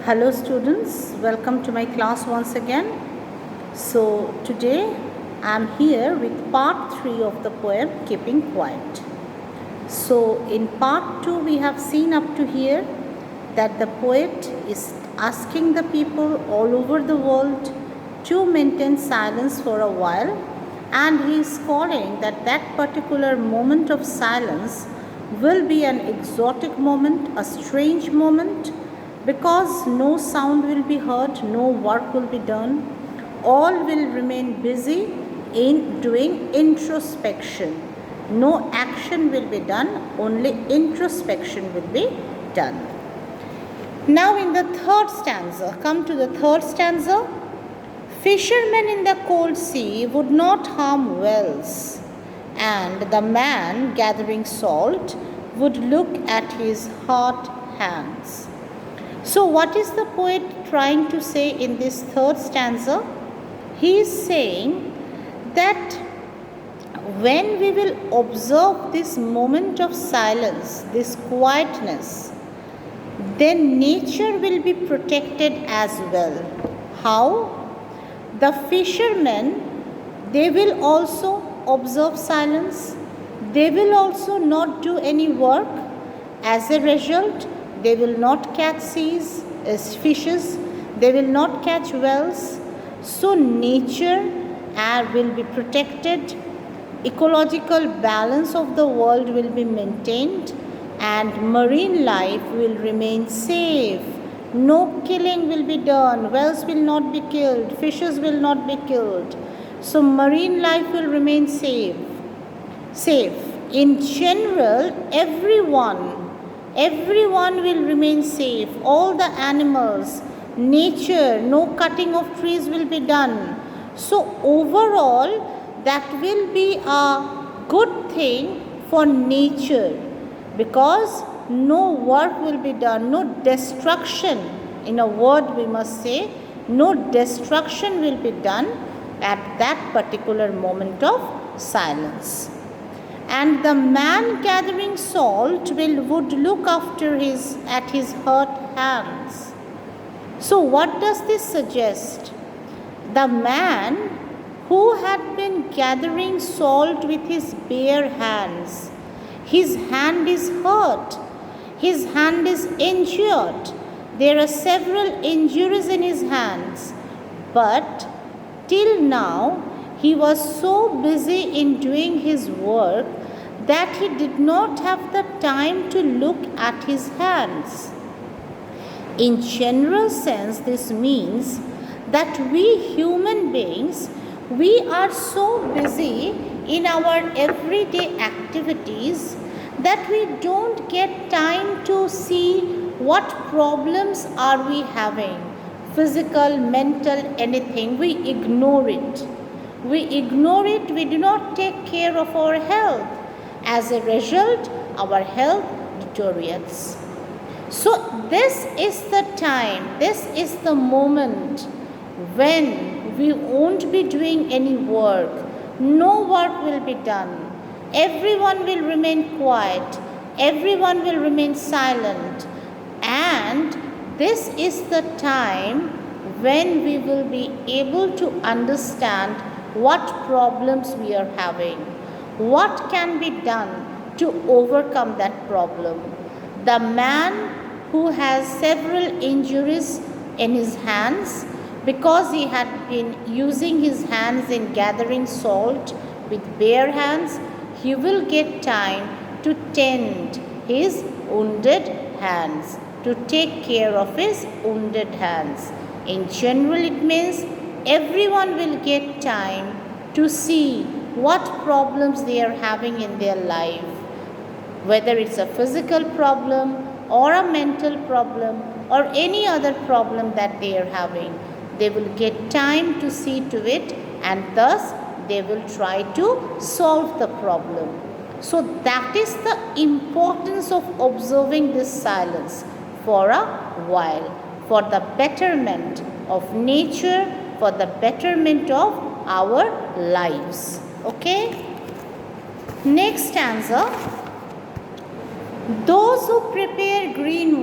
Hello students, welcome to my class once again. So today I am here with part 3 of the poem Keeping Quiet. So in part 2 we have seen up to here that the poet is asking the people all over the world to maintain silence for a while, and he is calling that particular moment of silence will be an exotic moment, a strange moment, because no sound will be heard, no work will be done, all will remain busy in doing introspection. No action will be done, only introspection will be done. Now in the third stanza, come to the third stanza. Fishermen in the cold sea would not harm whales, and the man gathering salt would look at his hot hands. So what is the poet trying to say in this third stanza? He is saying that when we will observe this moment of silence, this quietness, then nature will be protected as well. How? The fishermen, they will also observe silence. They will also not do any work. As a result, they will not catch fishes. They will not catch whales. So nature will be protected. Ecological balance of the world will be maintained, and marine life will remain safe. No killing will be done. Whales will not be killed. Fishes will not be killed. So marine life will remain safe. In general, everyone will remain safe. All the animals, nature, no cutting of trees will be done. So overall, that will be a good thing for nature, because no work will be done, no destruction. In a word we must say, no destruction will be done at that particular moment of silence. And the man gathering salt would look at his hurt hands. So what does this suggest? The man who had been gathering salt with his bare hands, his hand is hurt, his hand is injured. There are several injuries in his hands, but till now he was so busy in doing his work that he did not have the time to look at his hands. In general sense, this means that we human beings, we are so busy in our everyday activities that we don't get time to see what problems are we having, physical, mental, anything. We ignore it. We do not take care of our health. As a result, our health deteriorates. So this is the time, this is the moment when we won't be doing any work. No work will be done. Everyone will remain quiet. Everyone will remain silent. And this is the time when we will be able to understand what problems we are having. What can be done to overcome that problem? The man who has several injuries in his hands because he had been using his hands in gathering salt with bare hands, he will get time to tend his wounded hands, to take care of his wounded hands. In general, it means everyone will get time to see what problems they are having in their life, whether it's a physical problem or a mental problem or any other problem that they are having. They will get time to see to it, and thus they will try to solve the problem. So that is the importance of observing this silence for a while, for the betterment of nature, for the betterment of our lives. Okay? Next stanza. Those who prepare green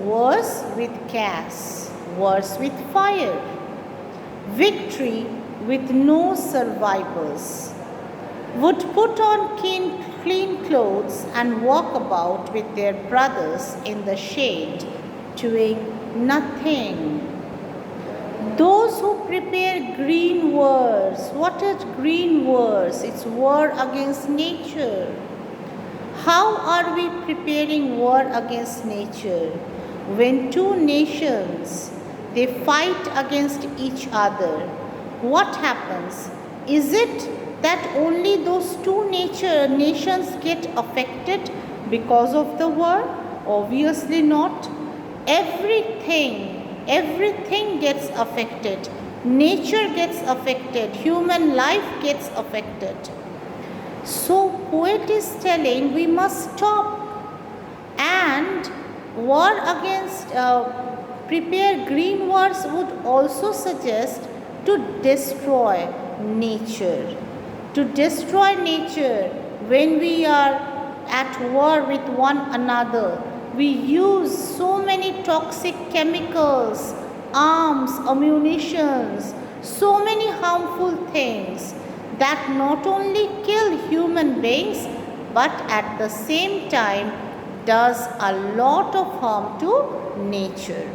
wars with gas, wars with fire, victory with no survivors, would put on clean clothes and walk about with their brothers in the shade, doing nothing. Those who prepare green wars, what is green wars? It's war against nature. How are we preparing war against nature? When two nations, they fight against each other, what happens? Is it that only those two nations get affected because of the war? Obviously not. Everything gets affected. Nature gets affected. Human life gets affected. So poet is telling we must stop, and war against prepare green wars would also suggest to destroy nature. To destroy nature when we are at war with one another. We use so many toxic chemicals, arms, ammunitions, so many harmful things that not only kill human beings but at the same time does a lot of harm to nature.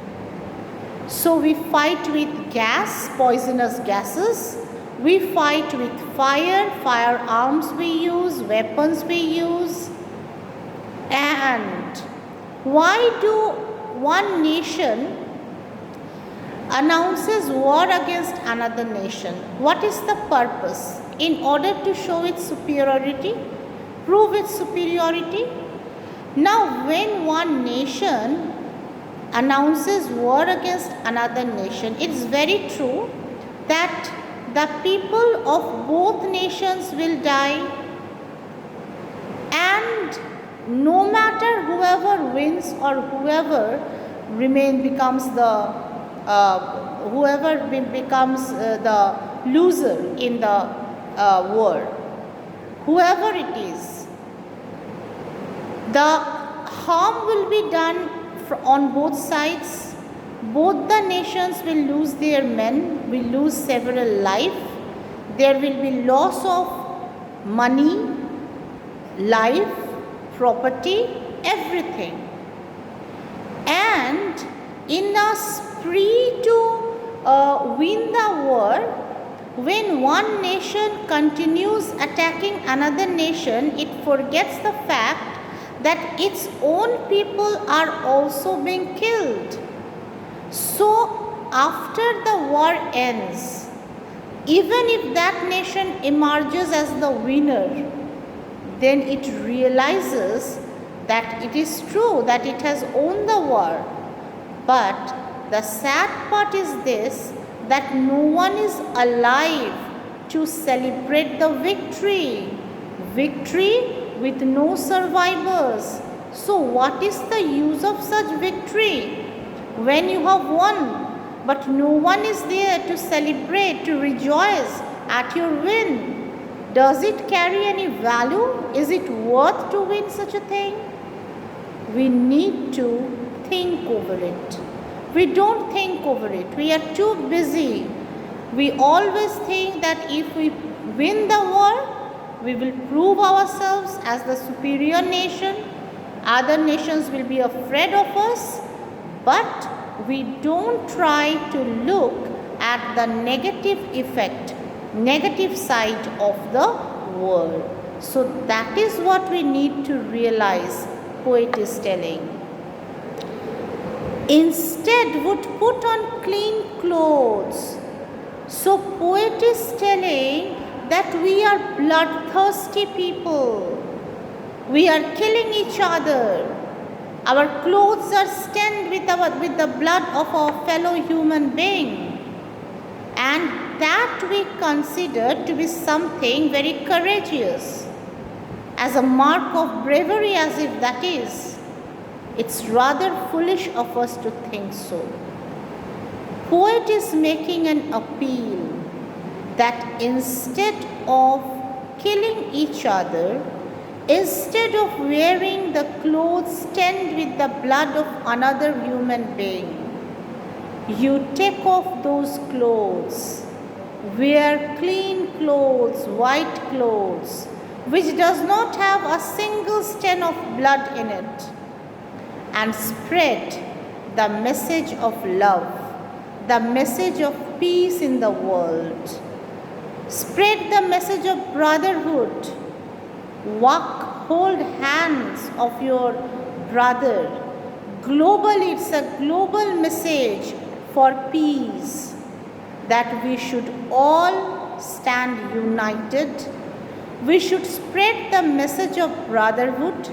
So we fight with gas, poisonous gases. We fight with fire, firearms we use, weapons we use. And why do one nation announces war against another nation? What is the purpose? In order to show its superiority, prove its superiority. Now, when one nation announces war against another nation, it's very true that the people of both nations will die, and no matter whoever wins or whoever becomes the loser in the war, whoever it is, the harm will be done on both sides. Both the nations will lose their men, will lose several lives. There will be loss of money, life, property, everything. And in a spree to win the war, when one nation continues attacking another nation, it forgets the fact that its own people are also being killed. So, after the war ends, even if that nation emerges as the winner, then it realizes that it is true that it has won the war. But the sad part is this, that no one is alive to celebrate the victory. Victory with no survivors. So what is the use of such victory when you have won, but no one is there to celebrate, to rejoice at your win? Does it carry any value? Is it worth to win such a thing? We need to think over it. We don't think over it. We are too busy. We always think that if we win the war, we will prove ourselves as the superior nation. Other nations will be afraid of us. But we don't try to look at the negative effect, negative side of the world. So that is what we need to realize, poet is telling. Instead would put on clean clothes. So poet is telling that we are bloodthirsty people. We are killing each other. Our clothes are stained with the blood of our fellow human being. And that we consider to be something very courageous, as a mark of bravery, as if that is. It's rather foolish of us to think so. Poet is making an appeal that instead of killing each other, Instead of wearing the clothes stained with the blood of another human being, you take off those clothes, wear clean clothes, white clothes, which does not have a single stain of blood in it, and spread the message of love, the message of peace in the world. Spread the message of brotherhood. Hold hands of your brother. Globally, it's a global message for peace, that we should all stand united. We should spread the message of brotherhood,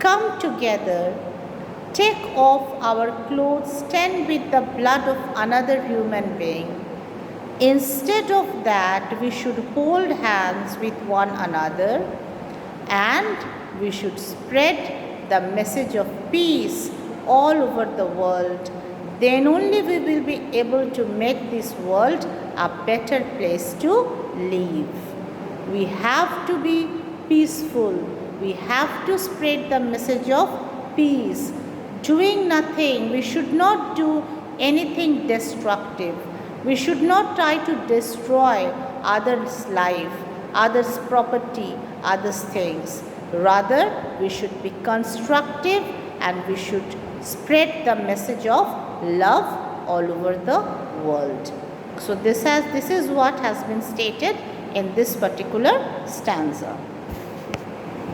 come together, take off our clothes stained with the blood of another human being. Instead of that, we should hold hands with one another, and we should spread the message of peace all over the world. Then only we will be able to make this world a better place to live. We have to be peaceful. We have to spread the message of peace. Doing nothing, we should not do anything destructive. We should not try to destroy others' life, others' property, others' things. Rather, we should be constructive, and we should spread the message of love all over the world. So this is what has been stated in this particular stanza.